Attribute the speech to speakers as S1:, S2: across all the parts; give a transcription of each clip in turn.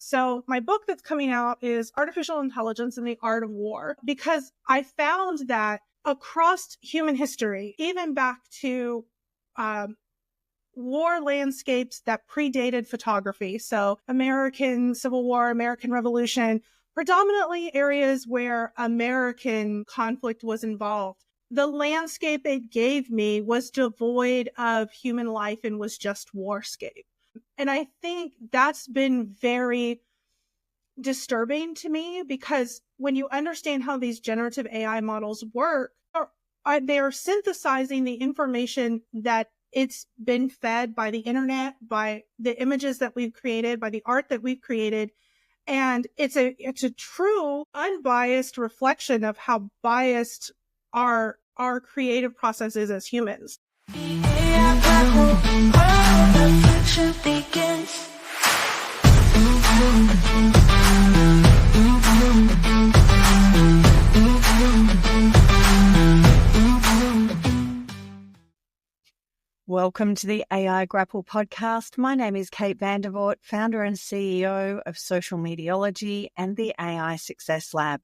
S1: So my book that's coming out is Artificial Intelligence and the Art of War, because I found that across human history, even back to war landscapes that predated photography, so American Civil War, American Revolution, predominantly areas where American conflict was involved, the landscape it gave me was devoid of human life and was just warscape. And I think that's been very disturbing to me, because when you understand how these generative AI models work, they are synthesizing the information that it's been fed by the internet, by the images that we've created, by the art that we've created. And it's a true, unbiased reflection of how biased our creative process is as humans.
S2: Welcome to the AI Grapple podcast. My name is Kate vanderVoort, founder and CEO of Social Mediology and the AI Success Lab.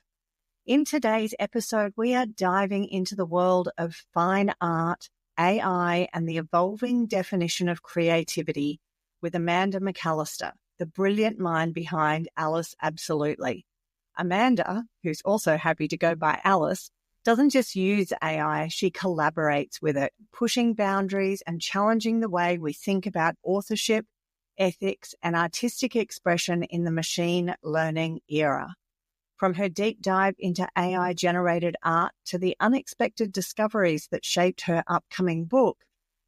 S2: In today's episode, we are diving into the world of fine art, AI, and the evolving definition of creativity with Amanda McCallister, the brilliant mind behind Alice Absolutely. Amanda, who's also happy to go by Alice, doesn't just use AI, she collaborates with it, pushing boundaries and challenging the way we think about authorship, ethics, and artistic expression in the machine learning era. From her deep dive into AI-generated art to the unexpected discoveries that shaped her upcoming book,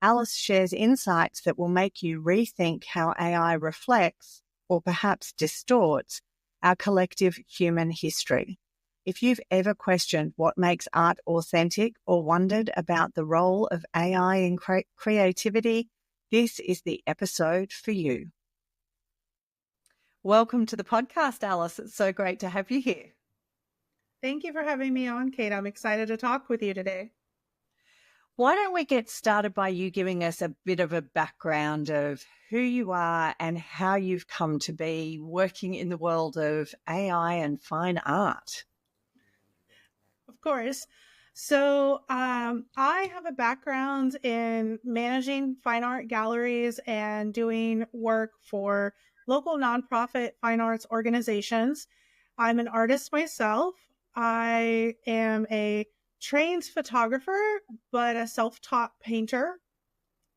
S2: Alice shares insights that will make you rethink how AI reflects, or perhaps distorts, our collective human history. If you've ever questioned what makes art authentic or wondered about the role of AI in creativity, this is the episode for you. Welcome to the podcast, Alice. It's so great to have you here.
S1: Thank you for having me on, Kate. I'm excited to talk with you today.
S2: Why don't we get started by you giving us a bit of a background of who you are and how you've come to be working in the world of AI and fine art?
S1: Of course. So I have a background in managing fine art galleries and doing work for local nonprofit fine arts organizations. I'm an artist myself. I am a trained photographer, but a self-taught painter.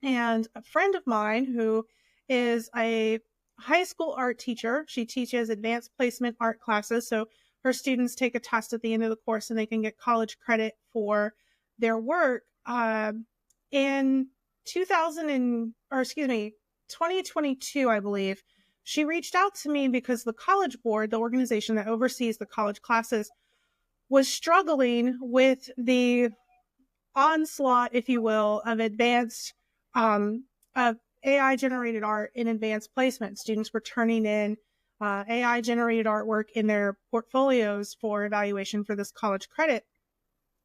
S1: And a friend of mine who is a high school art teacher, she teaches advanced placement art classes. So her students take a test at the end of the course and they can get college credit for their work. In 2022, I believe, she reached out to me because the College Board, the organization that oversees the college classes, was struggling with the onslaught, if you will, of advanced, of AI-generated art in advanced placement. Students were turning in AI-generated artwork in their portfolios for evaluation for this college credit.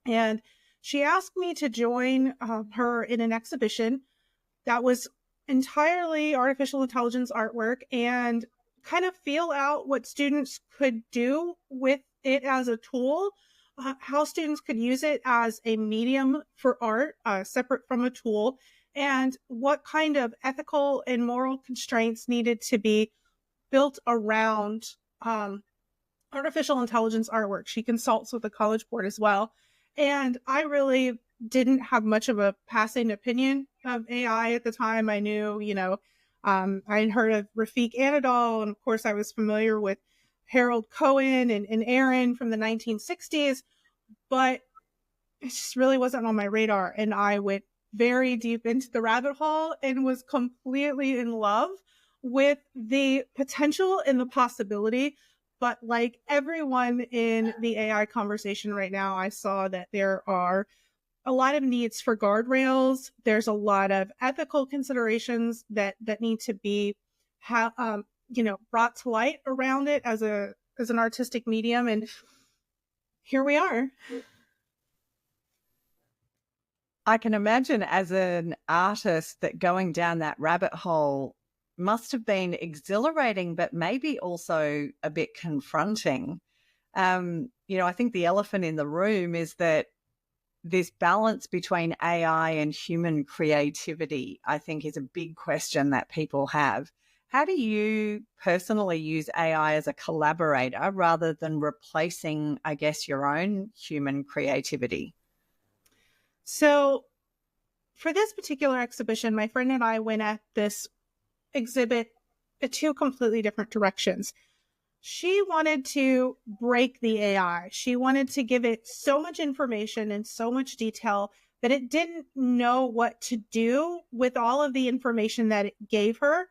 S1: And she asked me to join her in an exhibition that was entirely artificial intelligence artwork and kind of feel out what students could do with it as a tool, how students could use it as a medium for art, separate from a tool, and what kind of ethical and moral constraints needed to be built around artificial intelligence artwork. She consults with the College Board as well. And I really didn't have much of a passing opinion of AI at the time. I knew, I had heard of Rafik Anadol, and of course I was familiar with Harold Cohen and Aaron from the 1960s, but it just really wasn't on my radar. And I went very deep into the rabbit hole and was completely in love with the potential and the possibility. But like everyone in the AI conversation right now, I saw that there are a lot of needs for guardrails. There's a lot of ethical considerations that need to be brought to light around it as an artistic medium. And here we are.
S2: I can imagine as an artist that going down that rabbit hole must have been exhilarating, but maybe also a bit confronting. I think the elephant in the room is that this balance between AI and human creativity, I think, is a big question that people have. How do you personally use AI as a collaborator rather than replacing, I guess, your own human creativity?
S1: So for this particular exhibition, my friend and I went at this exhibit in two completely different directions. She wanted to break the AI. She wanted to give it so much information and so much detail that it didn't know what to do with all of the information that it gave her,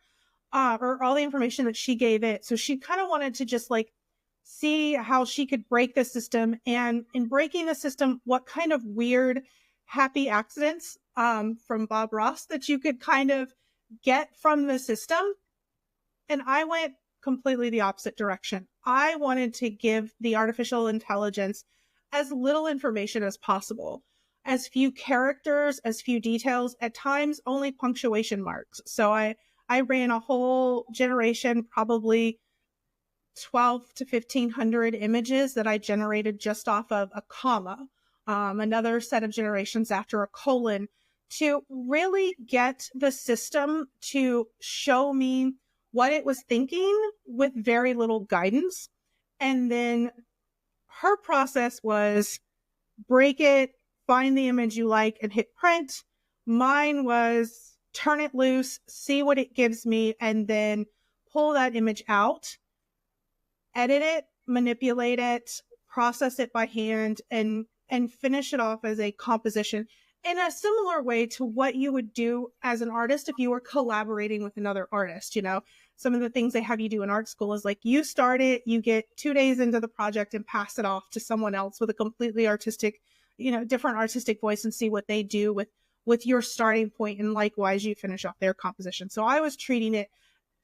S1: or all the information that she gave it. So she kind of wanted to just like see how she could break the system, and in breaking the system, what kind of weird happy accidents from Bob Ross that you could kind of get from the system. And I went completely the opposite direction. I wanted to give the artificial intelligence as little information as possible, as few characters, as few details, at times only punctuation marks. So I ran a whole generation, probably 12 to 1500 images that I generated just off of a comma, another set of generations after a colon, to really get the system to show me what it was thinking with very little guidance. And then her process was break it, find the image you like, and hit print. Mine was turn it loose, see what it gives me, and then pull that image out, edit it, manipulate it, process it by hand, and finish it off as a composition in a similar way to what you would do as an artist if you were collaborating with another artist. Some of the things they have you do in art school is like you start it, you get 2 days into the project and pass it off to someone else with a completely artistic, different artistic voice, and see what they do with your starting point, and likewise you finish off their composition. So I was treating it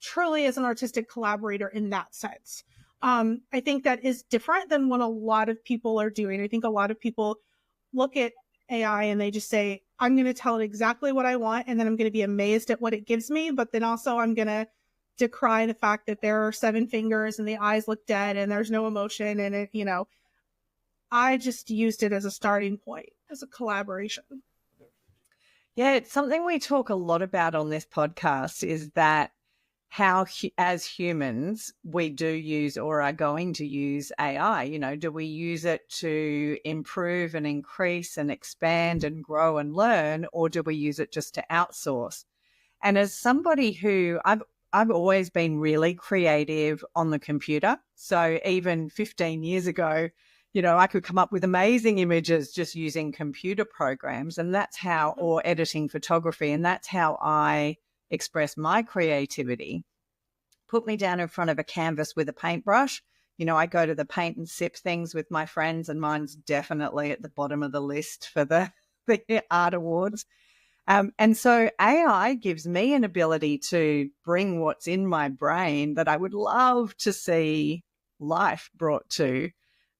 S1: truly as an artistic collaborator in that sense. I think that is different than what a lot of people are doing. I think a lot of people look at AI and they just say, I'm going to tell it exactly what I want, and then I'm going to be amazed at what it gives me. But then also I'm going to decry the fact that there are 7 fingers and the eyes look dead and there's no emotion. And I just used it as a starting point, as a collaboration.
S2: Yeah, it's something we talk a lot about on this podcast, is that how as humans we do use or are going to use AI. Do we use it to improve and increase and expand and grow and learn, or do we use it just to outsource? And as somebody who I've always been really creative on the computer, so even 15 years ago, I could come up with amazing images just using computer programs, and that's how, or editing photography, and that's how I express my creativity. Put me down in front of a canvas with a paintbrush. I go to the paint and sip things with my friends, and mine's definitely at the bottom of the list for the art awards. And so AI gives me an ability to bring what's in my brain that I would love to see life brought to,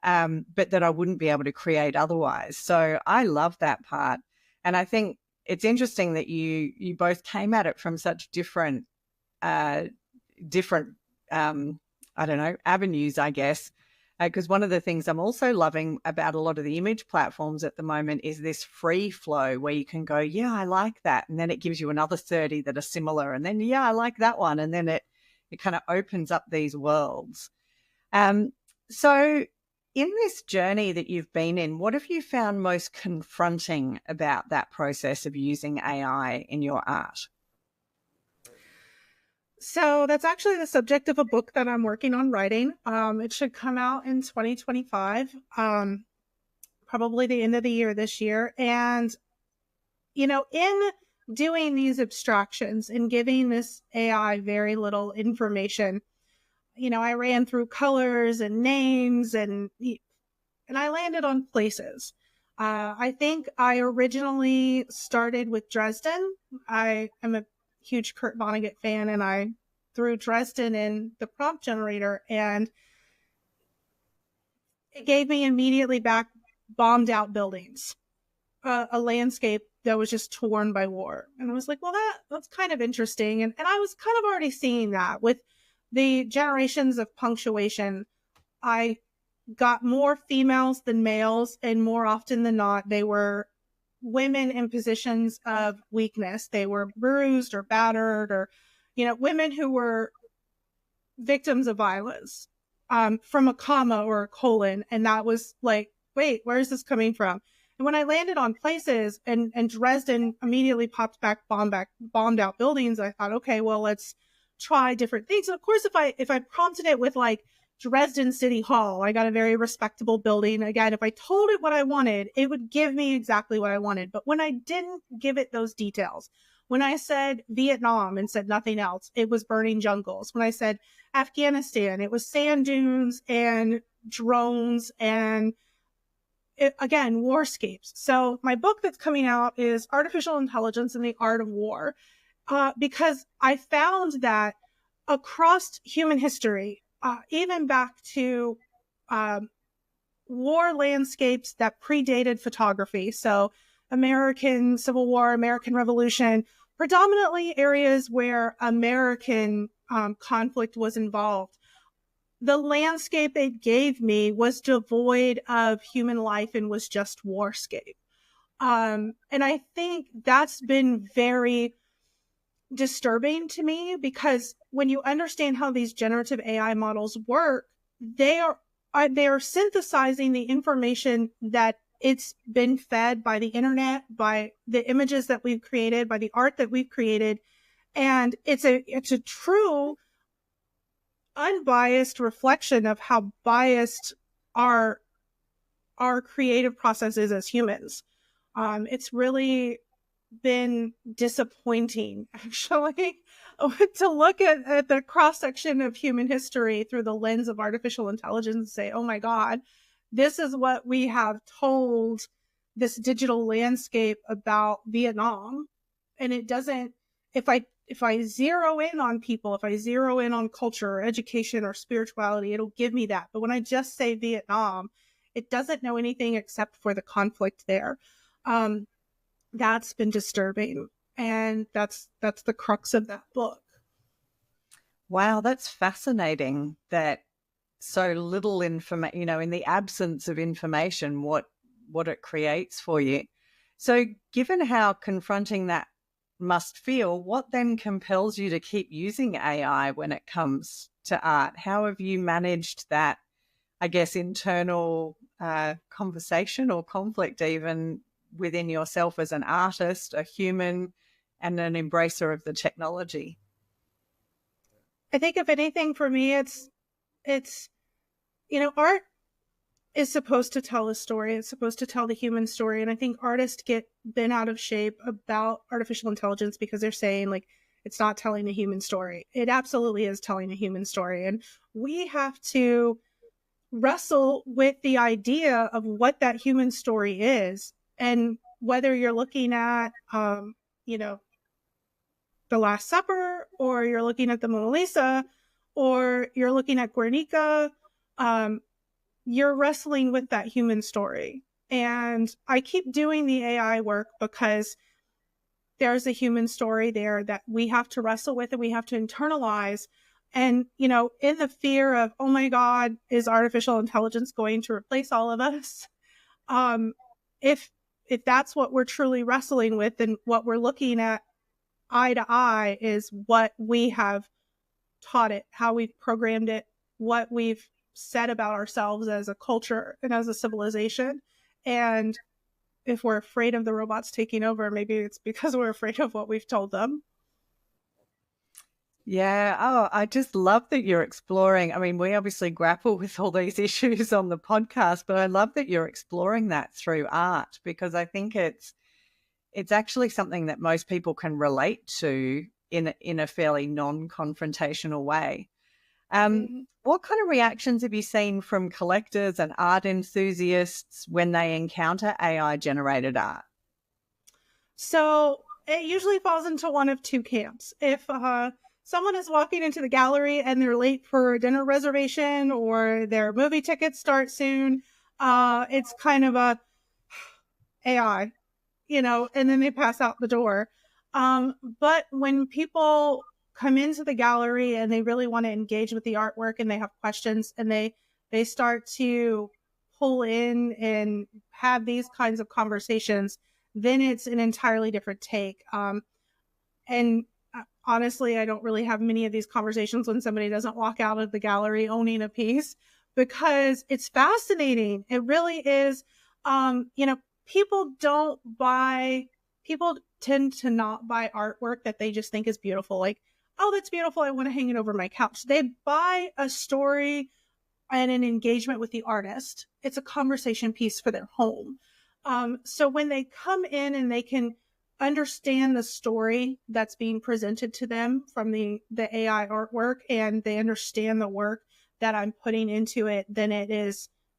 S2: but that I wouldn't be able to create otherwise. So I love that part. And I think it's interesting that you both came at it from such different avenues, I guess. Because one of the things I'm also loving about a lot of the image platforms at the moment is this free flow where you can go, yeah, I like that. And then it gives you another 30 that are similar. And then, yeah, I like that one. And then it kind of opens up these worlds. So in this journey that you've been in, what have you found most confronting about that process of using AI in your art?
S1: So that's actually the subject of a book that I'm working on writing. It should come out in 2025, probably the end of the year this year. And, in doing these abstractions and giving this AI very little information, I ran through colors and names, and I landed on places. I think I originally started with Dresden. I am a huge Kurt Vonnegut fan, and I threw Dresden in the prompt generator, and it gave me immediately back bombed out buildings, a landscape that was just torn by war. And I was like, well, that's kind of interesting. And I was kind of already seeing that with the generations of punctuation. I got more females than males, and more often than not, they were women in positions of weakness. They were bruised or battered, or, women who were victims of violence from a comma or a colon. And that was like, wait, where is this coming from? And when I landed on places and Dresden immediately popped back, bombed out buildings, I thought, okay, well, let's try different things. And of course, if I prompted it with like Dresden City Hall, I got a very respectable building. Again, if I told it what I wanted, it would give me exactly what I wanted. But when I didn't give it those details, when I said Vietnam and said nothing else, it was burning jungles. When I said Afghanistan, it was sand dunes and drones and, again, warscapes. So my book that's coming out is Artificial Intelligence and the Art of War, because I found that across human history, even back to war landscapes that predated photography, so American Civil War, American Revolution, predominantly areas where American conflict was involved. The landscape it gave me was devoid of human life and was just warscape. And I think that's been very disturbing to me, because when you understand how these generative AI models work, they are synthesizing the information that it's been fed by the internet, by the images that we've created, by the art that we've created. And it's a true unbiased reflection of how biased our creative process is as humans. It's really been disappointing, actually, to look at the cross-section of human history through the lens of artificial intelligence and say, oh my God, this is what we have told this digital landscape about Vietnam. And it doesn't, if I zero in on people, if I zero in on culture or education or spirituality, it'll give me that. But when I just say Vietnam, it doesn't know anything except for the conflict there. That's been disturbing. And that's the crux of that book.
S2: Wow, that's fascinating that so little information, in the absence of information, what it creates for you. So given how confronting that must feel, what then compels you to keep using AI when it comes to art? How have you managed that, I guess, internal conversation or conflict even within yourself as an artist, a human, and an embracer of the technology?
S1: I think if anything for me, it's art is supposed to tell a story. It's supposed to tell the human story. And I think artists get bent out of shape about artificial intelligence because they're saying like, it's not telling a human story. It absolutely is telling a human story. And we have to wrestle with the idea of what that human story is. And whether you're looking at, The Last Supper, or you're looking at the Mona Lisa, or you're looking at Guernica, you're wrestling with that human story. And I keep doing the AI work because there's a human story there that we have to wrestle with and we have to internalize. And, in the fear of, oh my God, is artificial intelligence going to replace all of us? If that's what we're truly wrestling with, then what we're looking at eye to eye is what we have taught it, how we've programmed it, what we've said about ourselves as a culture and as a civilization. And if we're afraid of the robots taking over, maybe it's because we're afraid of what we've told them.
S2: Yeah. Oh, I just love that you're exploring. I mean, we obviously grapple with all these issues on the podcast, but I love that you're exploring that through art, because I think it's actually something that most people can relate to in a fairly non-confrontational way. What kind of reactions have you seen from collectors and art enthusiasts when they encounter AI-generated art?
S1: So it usually falls into one of two camps. If someone is walking into the gallery and they're late for a dinner reservation or their movie tickets start soon, it's kind of a AI. and then they pass out the door. But when people come into the gallery and they really want to engage with the artwork and they have questions and they start to pull in and have these kinds of conversations, then it's an entirely different take. And honestly, I don't really have many of these conversations when somebody doesn't walk out of the gallery owning a piece, because it's fascinating. It really is. People tend to not buy artwork that they just think is beautiful. Like, oh, that's beautiful, I want to hang it over my couch. They buy a story and an engagement with the artist. It's a conversation piece for their home. So when they come in and they can understand the story that's being presented to them from the AI artwork, and they understand the work that I'm putting into it, then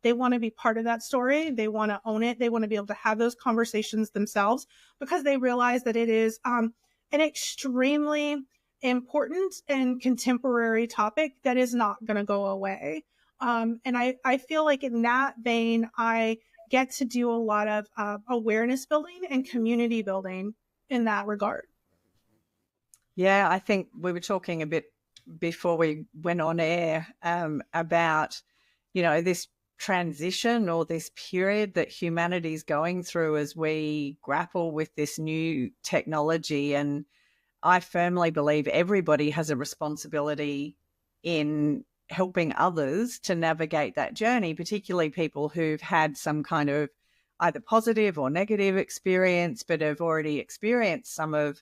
S1: they want to be part of that story. They want to own it. They want to be able to have those conversations themselves, because they realize that it is an extremely important and contemporary topic that is not going to go away. And I feel like in that vein, I get to do a lot of awareness building and community building in that regard.
S2: Yeah, I think we were talking a bit before we went on air about, this transition or this period that humanity is going through as we grapple with this new technology. And I firmly believe everybody has a responsibility in helping others to navigate that journey, particularly people who've had some kind of either positive or negative experience, but have already experienced some of,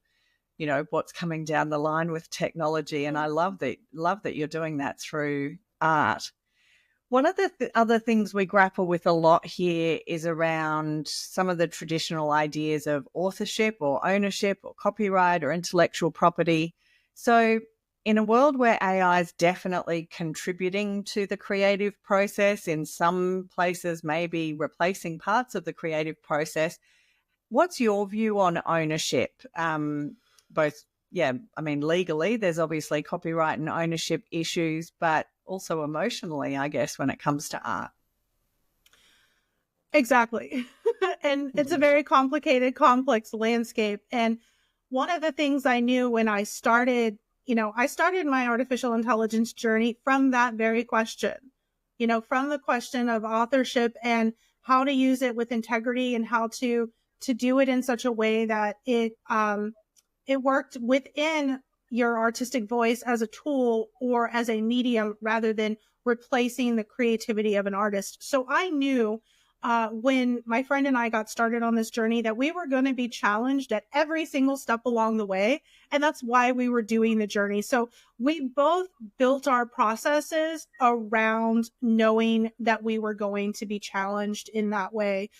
S2: what's coming down the line with technology. And I love that you're doing that through art. One of the other things we grapple with a lot here is around some of the traditional ideas of authorship or ownership or copyright or intellectual property. So in a world where AI is definitely contributing to the creative process, in some places maybe replacing parts of the creative process, what's your view on ownership? Legally, there's obviously copyright and ownership issues, but also emotionally, I guess, when it comes to art.
S1: Exactly. And it's a very complicated, complex landscape. And one of the things I knew when I started my artificial intelligence journey from that very question, from the question of authorship and how to use it with integrity and how to do it in such a way that it worked within your artistic voice as a tool or as a medium rather than replacing the creativity of an artist. So I knew when my friend and I got started on this journey that we were going to be challenged at every single step along the way. And that's why we were doing the journey. So we both built our processes around knowing that we were going to be challenged in that way.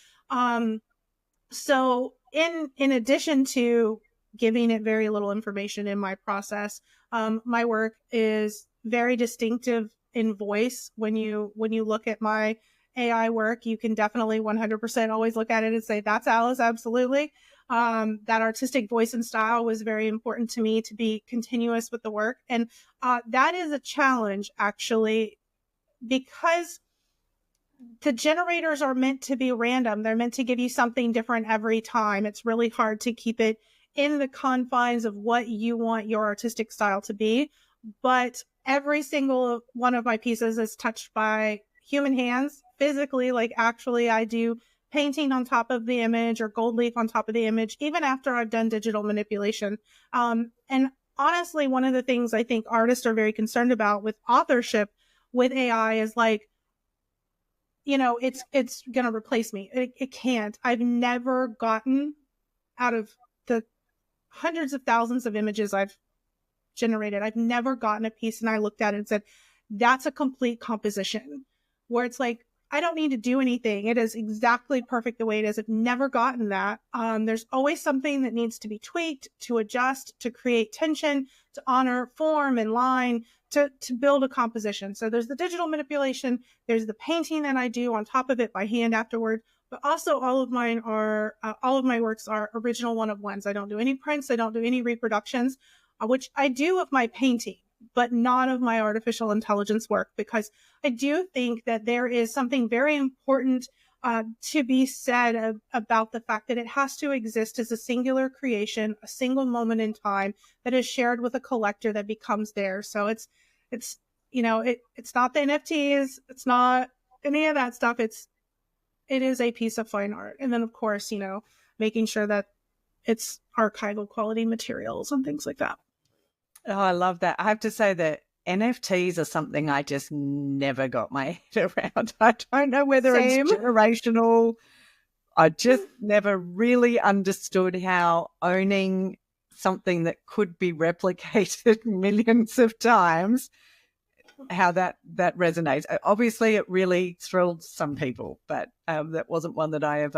S1: So in addition to giving it very little information in my process, my work is very distinctive in voice. When you look at my AI work, you can definitely 100% always look at it and say, that's Alice, absolutely. That artistic voice and style was very important to me to be continuous with the work. And that is a challenge, actually, because the generators are meant to be random. They're meant to give you something different every time. It's really hard to keep it in the confines of what you want your artistic style to be. But every single one of my pieces is touched by human hands physically. Like, actually, I do painting on top of the image or gold leaf on top of the image, even after I've done digital manipulation. And honestly, one of the things I think artists are very concerned about with authorship with AI is like, it's going to replace me. It can't. I've never gotten, out of the hundreds of thousands of images I've generated, I've never gotten a piece and I looked at it and said, that's a complete composition, where it's like, I don't need to do anything. It is exactly perfect the way it is. I've never gotten that. There's always something that needs to be tweaked, to adjust, to create tension, to honor form and line, to build a composition. So there's the digital manipulation, there's the painting that I do on top of it by hand afterward, but also all of my works are original one-of-ones. I don't do any prints, I don't do any reproductions, which I do of my painting, but not of my artificial intelligence work, because I do think that there is something very important to be said about the fact that it has to exist as a singular creation, a single moment in time that is shared with a collector that becomes theirs. So it's it's not the NFTs, it's not any of that stuff. It is a piece of fine art, and then of course making sure that it's archival quality materials and things like that.
S2: Oh, I love that. I have to say that NFTs are something I just never got my head around. I don't know whether
S1: Same.
S2: it's generational. I just never really understood how owning something that could be replicated millions of times, how that resonates. Obviously, it really thrilled some people, but that wasn't one that I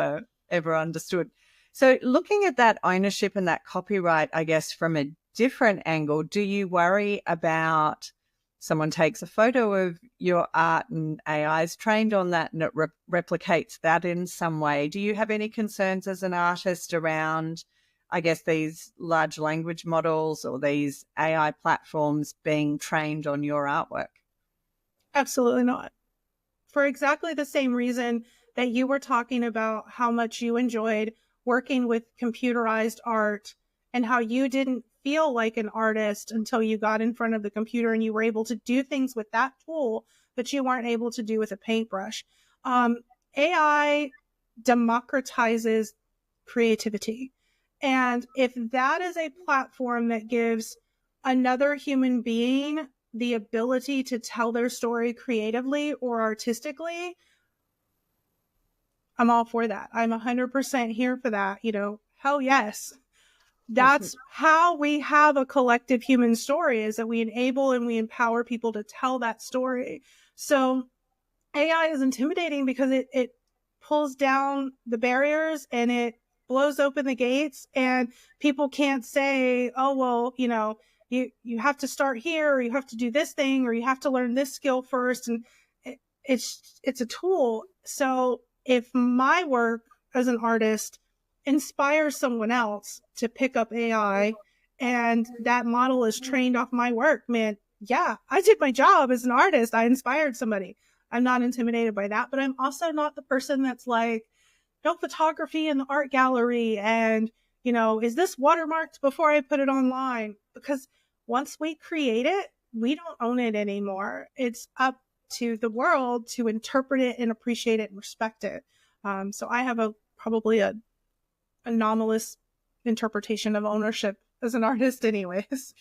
S2: ever understood. So looking at that ownership and that copyright, I guess, from a different angle, do you worry about someone takes a photo of your art and AI is trained on that and it replicates that in some way? Do you have any concerns as an artist around, I guess, these large language models or these AI platforms being trained on your artwork?
S1: Absolutely not. For exactly the same reason that you were talking about how much you enjoyed working with computerized art and how you didn't feel like an artist until you got in front of the computer and you were able to do things with that tool that you weren't able to do with a paintbrush. AI democratizes creativity. And if that is a platform that gives another human being the ability to tell their story creatively or artistically, I'm all for that. I'm 100% here for that. Hell yes. That's how we have a collective human story, is that we enable and we empower people to tell that story. So AI is intimidating because it pulls down the barriers and it blows open the gates, and people can't say, oh, well, you have to start here, or you have to do this thing, or you have to learn this skill first. And it's a tool. So if my work as an artist inspires someone else to pick up AI and that model is trained off my work, man, yeah, I did my job as an artist. I inspired somebody. I'm not intimidated by that, but I'm also not the person that's like, no photography in the art gallery. And, is this watermarked before I put it online? Because once we create it, we don't own it anymore. It's up to the world to interpret it and appreciate it and respect it. So I have probably a anomalous interpretation of ownership as an artist anyways.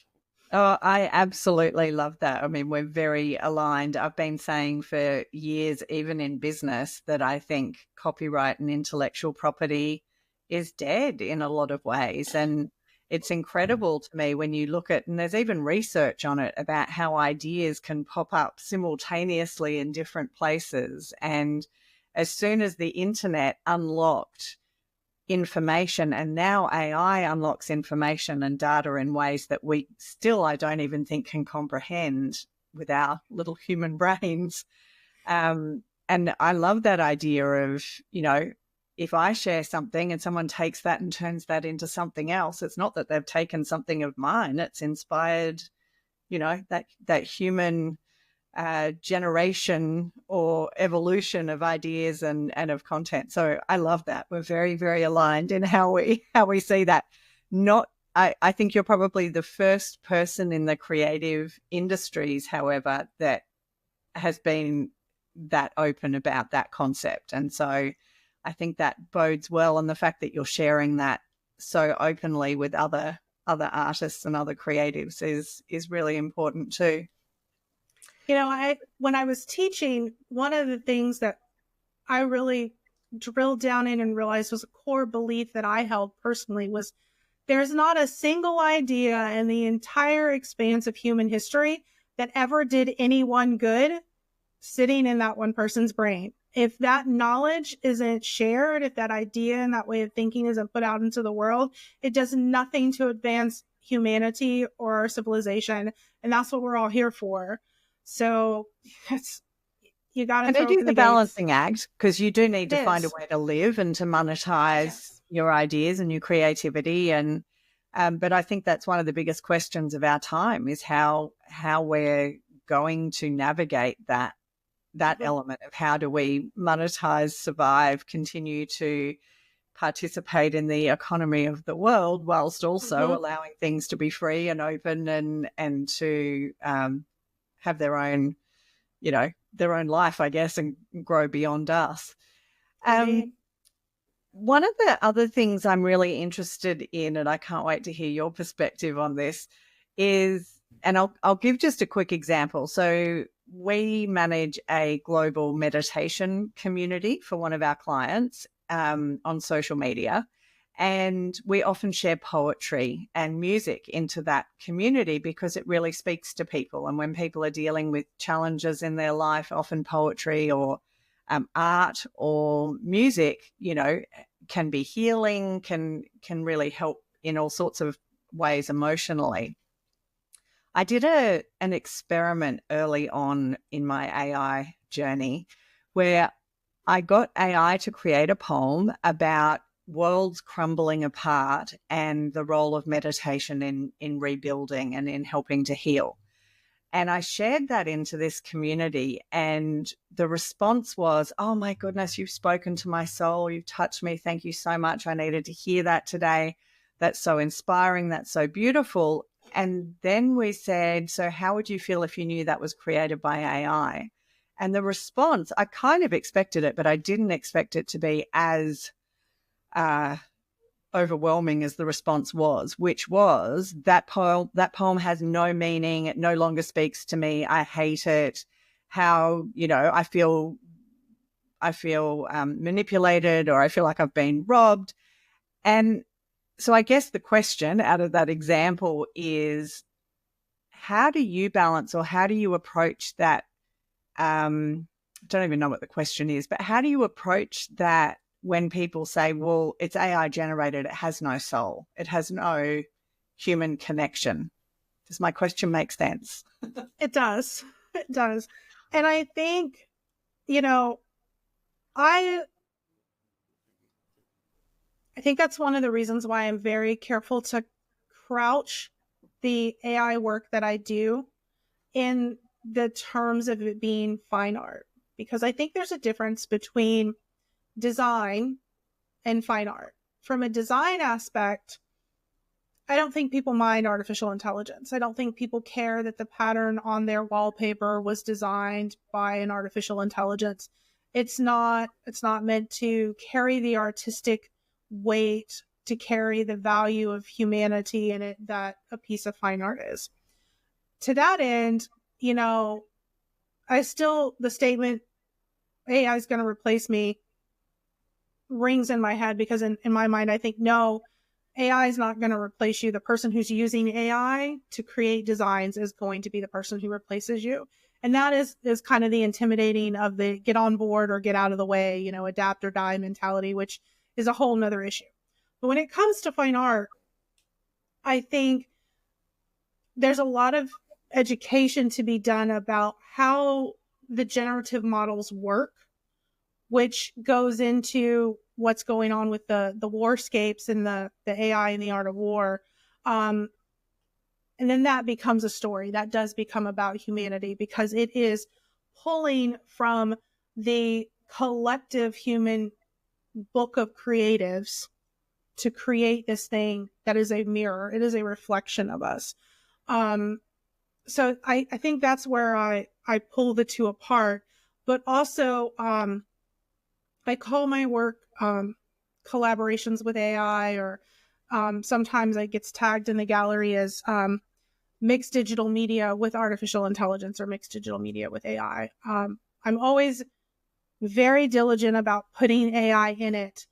S2: Oh, I absolutely love that. I mean, we're very aligned. I've been saying for years, even in business, that I think copyright and intellectual property is dead in a lot of ways. And it's incredible to me when you look at, and there's even research on it about how ideas can pop up simultaneously in different places. And as soon as the internet unlocked information, and now AI unlocks information and data in ways that we still, I don't even think, can comprehend with our little human brains. And I love that idea of, if I share something and someone takes that and turns that into something else, it's not that they've taken something of mine, it's inspired, that human generation or evolution of ideas and of content. So I love that. We're very, very aligned in how we see that. I think you're probably the first person in the creative industries, however, that has been that open about that concept. And so I think that bodes well. And the fact that you're sharing that so openly with other artists and other creatives is really important too.
S1: When I was teaching, one of the things that I really drilled down in and realized was a core belief that I held personally was there's not a single idea in the entire expanse of human history that ever did anyone good sitting in that one person's brain. If that knowledge isn't shared, if that idea and that way of thinking isn't put out into the world, it does nothing to advance humanity or our civilization. And that's what we're all here for. So you got to throw
S2: it is
S1: the
S2: balancing act, because you do need to
S1: It
S2: find a
S1: is.
S2: way to live and to monetize your ideas and your creativity. And but I think that's one of the biggest questions of our time is how we're going to navigate that that element of how do we monetize, survive, continue to participate in the economy of the world whilst also allowing things to be free and open and to have their own, their own life, I guess, and grow beyond us. One of the other things I'm really interested in, and I can't wait to hear your perspective on this, is, and I'll give just a quick example. So we manage a global meditation community for one of our clients on social media, and we often share poetry and music into that community because it really speaks to people. And when people are dealing with challenges in their life, often poetry or art or music, can be healing, can really help in all sorts of ways emotionally. I did an experiment early on in my AI journey where I got AI to create a poem about worlds crumbling apart and the role of meditation in rebuilding and in helping to heal. And I shared that into this community, and the response was, oh my goodness, you've spoken to my soul. You've touched me. Thank you so much. I needed to hear that today. That's so inspiring. That's so beautiful. And then we said, so how would you feel if you knew that was created by AI? And the response, I kind of expected it, but I didn't expect it to be as overwhelming as the response was, which was that poem has no meaning. It no longer speaks to me. I hate it. How, I feel manipulated, or I feel like I've been robbed. And so I guess the question out of that example is, how do you balance, or how do you approach that? I don't even know what the question is, but how do you approach that when people say, well, it's AI generated, it has no soul, it has no human connection? Does my question make sense?
S1: It does. It does. And I think, I think that's one of the reasons why I'm very careful to crouch the AI work that I do in the terms of it being fine art, because I think there's a difference between design and fine art. From a design aspect, I don't think people mind artificial intelligence. I don't think people care that the pattern on their wallpaper was designed by an artificial intelligence. It's not meant to carry the artistic weight, to carry the value of humanity in it that a piece of fine art is. To that end, the statement, AI is going to replace me, rings in my head, because in my mind, I think, no, AI is not going to replace you. The person who's using AI to create designs is going to be the person who replaces you. And that is kind of the intimidating of the get on board or get out of the way, adapt or die mentality, which is a whole nother issue. But when it comes to fine art, I think there's a lot of education to be done about how the generative models work, which goes into what's going on with the warscapes and the AI and the art of war. And then that becomes a story that does become about humanity, because it is pulling from the collective human book of creatives to create this thing that is a mirror. It is a reflection of us. So I think that's where I pull the two apart, but also, I call my work collaborations with AI, or sometimes it gets tagged in the gallery as mixed digital media with artificial intelligence, or mixed digital media with AI. I'm always very diligent about putting AI in it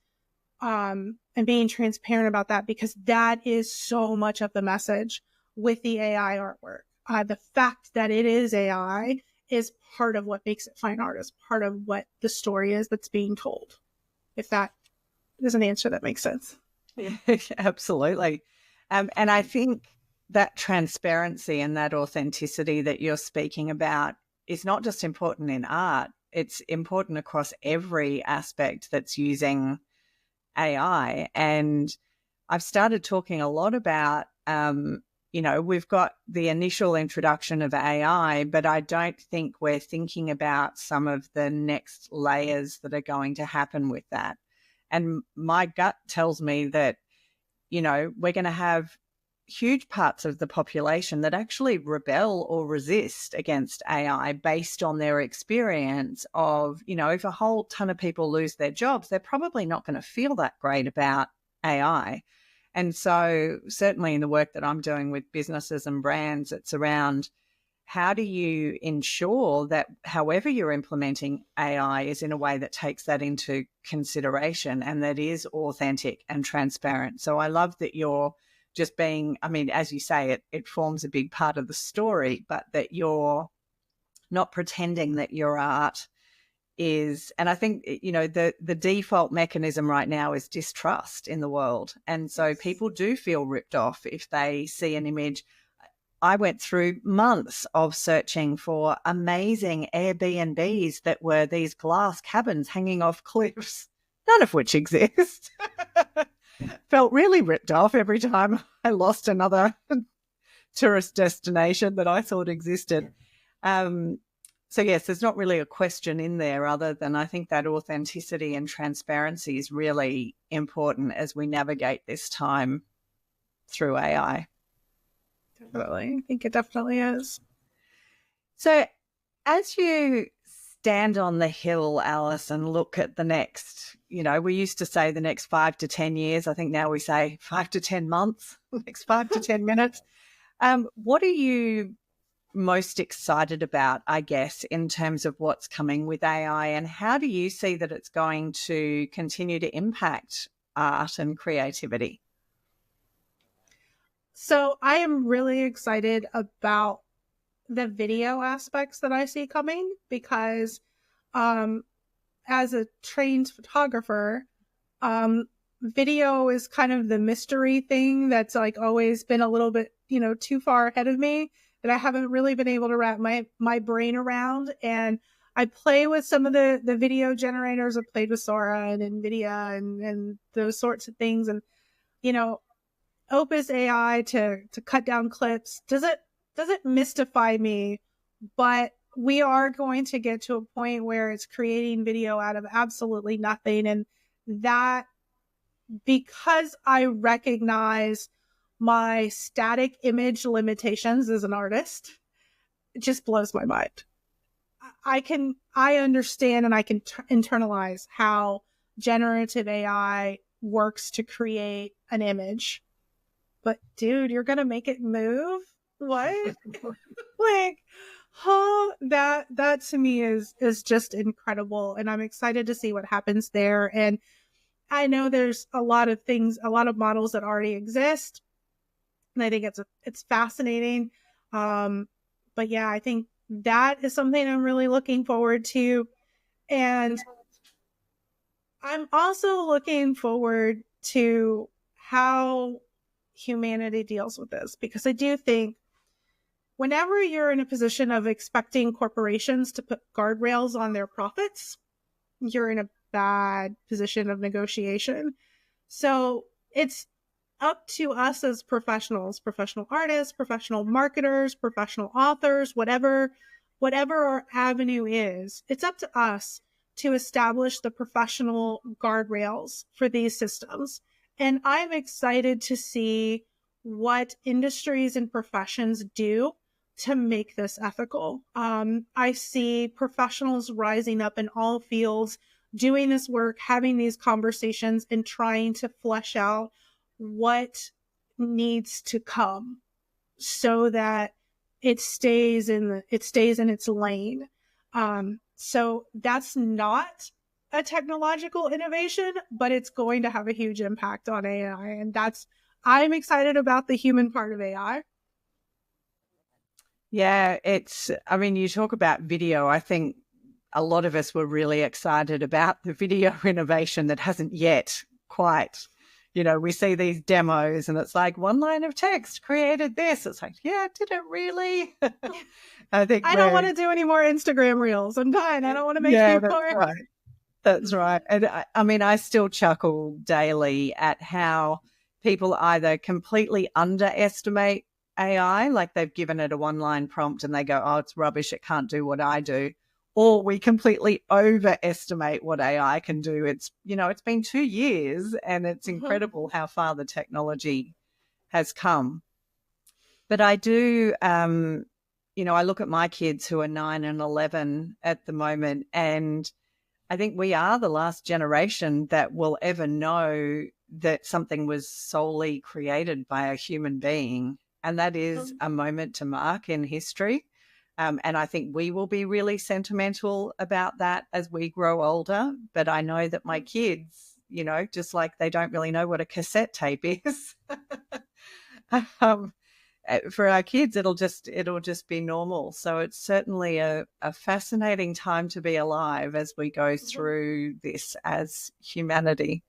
S1: and being transparent about that, because that is so much of the message with the AI artwork. The fact that it is AI is part of what makes it fine art, is part of what the story is that's being told. If that is an answer that makes sense.
S2: Yeah, absolutely. And I think that transparency and that authenticity that you're speaking about is not just important in art, it's important across every aspect that's using AI. And I've started talking a lot about we've got the initial introduction of AI, but I don't think we're thinking about some of the next layers that are going to happen with that. And my gut tells me that, we're going to have huge parts of the population that actually rebel or resist against AI based on their experience of, if a whole ton of people lose their jobs, they're probably not going to feel that great about AI. And so certainly in the work that I'm doing with businesses and brands, it's around how do you ensure that however you're implementing AI is in a way that takes that into consideration and that is authentic and transparent. So I love that you're just being, as you say, it forms a big part of the story, but that you're not pretending that your art is, and I think, the default mechanism right now is distrust in the world. And so people do feel ripped off if they see an image. I went through months of searching for amazing Airbnbs that were these glass cabins hanging off cliffs, none of which exist. Felt really ripped off every time I lost another tourist destination that I thought existed. So yes, there's not really a question in there other than I think that authenticity and transparency is really important as we navigate this time through AI.
S1: Definitely. I think it definitely is.
S2: So as you stand on the hill, Alice, and look at the next, we used to say the next 5 to 10 years. I think now we say 5 to 10 months, next 5 to 10 minutes. What are you most excited about, I guess, in terms of what's coming with AI, and how do you see that it's going to continue to impact art and creativity?
S1: So I am really excited about the video aspects that I see coming because as a trained photographer, video is kind of the mystery thing that's like always been a little bit, too far ahead of me, that I haven't really been able to wrap my brain around. And I play with some of the video generators. I've played with Sora and NVIDIA and those sorts of things. And, Opus AI to cut down clips doesn't mystify me, but we are going to get to a point where it's creating video out of absolutely nothing. And that, because I recognize my static image limitations as an artist, it just blows my mind. I understand and I can internalize how generative AI works to create an image. But dude, you're going to make it move? What? That to me is just incredible. And I'm excited to see what happens there. And I know there's a lot of models that already exist. And I think it's fascinating. But yeah, I think that is something I'm really looking forward to. And I'm also looking forward to how humanity deals with this, because I do think whenever you're in a position of expecting corporations to put guardrails on their profits, you're in a bad position of negotiation. So it's up to us as professionals, professional artists, professional marketers, professional authors, whatever our avenue is, it's up to us to establish the professional guardrails for these systems. And I'm excited to see what industries and professions do to make this ethical. I see professionals rising up in all fields, doing this work, having these conversations, and trying to flesh out what needs to come so that it stays in its lane. So that's not a technological innovation, but it's going to have a huge impact on AI. And I'm excited about the human part of AI.
S2: Yeah, you talk about video. I think a lot of us were really excited about the video innovation that hasn't yet quite, we see these demos and it's like one line of text created this. It's like, yeah, did it really? I
S1: don't want to do any more Instagram reels. I'm done. I don't want to make people.
S2: Right. That's right. And I still chuckle daily at how people either completely underestimate AI, like they've given it a one-line prompt and they go, oh, it's rubbish, it can't do what I do. Or we completely overestimate what AI can do. It's been 2 years and it's incredible how far the technology has come. But I do, I look at my kids who are 9 and 11 at the moment, and I think we are the last generation that will ever know that something was solely created by a human being. And that is a moment to mark in history. And I think we will be really sentimental about that as we grow older. But I know that my kids, just like they don't really know what a cassette tape is, for our kids, it'll just be normal. So it's certainly a fascinating time to be alive as we go through this as humanity.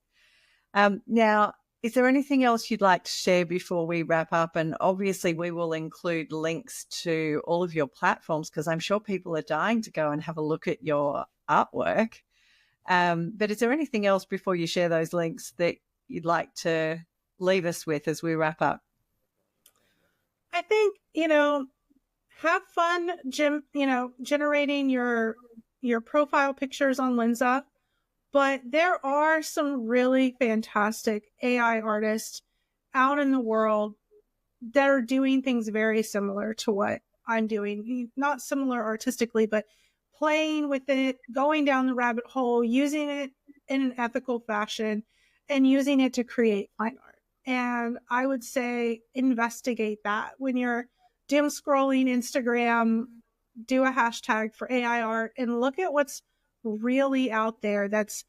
S2: Now, is there anything else you'd like to share before we wrap up? And obviously we will include links to all of your platforms because I'm sure people are dying to go and have a look at your artwork. But is there anything else before you share those links that you'd like to leave us with as we wrap up?
S1: I think, have fun, generating your profile pictures on Lensa. But there are some really fantastic AI artists out in the world that are doing things very similar to what I'm doing. Not similar artistically, but playing with it, going down the rabbit hole, using it in an ethical fashion, and using it to create fine art. And I would say investigate that. When you're doom scrolling Instagram, do a hashtag for AI art and look at what's really out there that's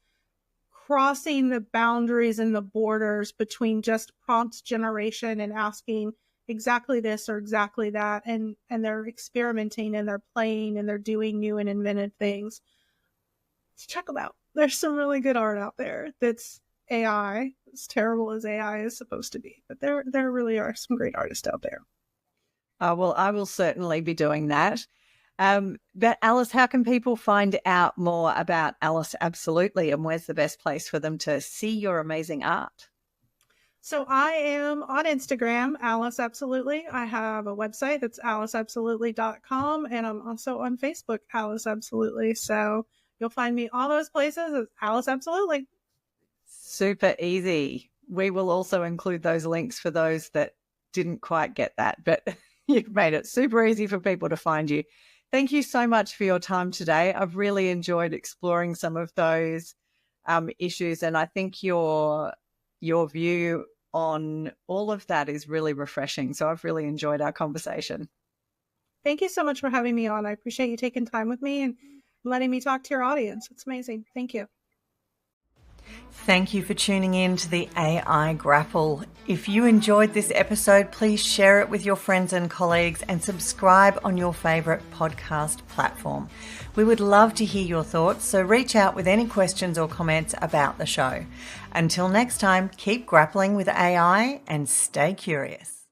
S1: crossing the boundaries and the borders between just prompt generation and asking exactly this or exactly that. And they're experimenting and they're playing and they're doing new and inventive things. Let's check them out. There's some really good art out there that's AI, as terrible as AI is supposed to be. But there really are some great artists out there.
S2: Well, I will certainly be doing that. But Alice, how can people find out more about Alice Absolutely, and where's the best place for them to see your amazing art?
S1: So I am on Instagram, Alice Absolutely. I have a website that's aliceabsolutely.com, and I'm also on Facebook, Alice Absolutely. So you'll find me all those places as Alice Absolutely.
S2: Super easy. We will also include those links for those that didn't quite get that, but you've made it super easy for people to find you. Thank you so much for your time today. I've really enjoyed exploring some of those issues, and I think your view on all of that is really refreshing. So I've really enjoyed our conversation.
S1: Thank you so much for having me on. I appreciate you taking time with me and letting me talk to your audience. It's amazing. Thank you.
S2: Thank you for tuning in to the AI Grapple. If you enjoyed this episode, please share it with your friends and colleagues and subscribe on your favourite podcast platform. We would love to hear your thoughts, so reach out with any questions or comments about the show. Until next time, keep grappling with AI and stay curious.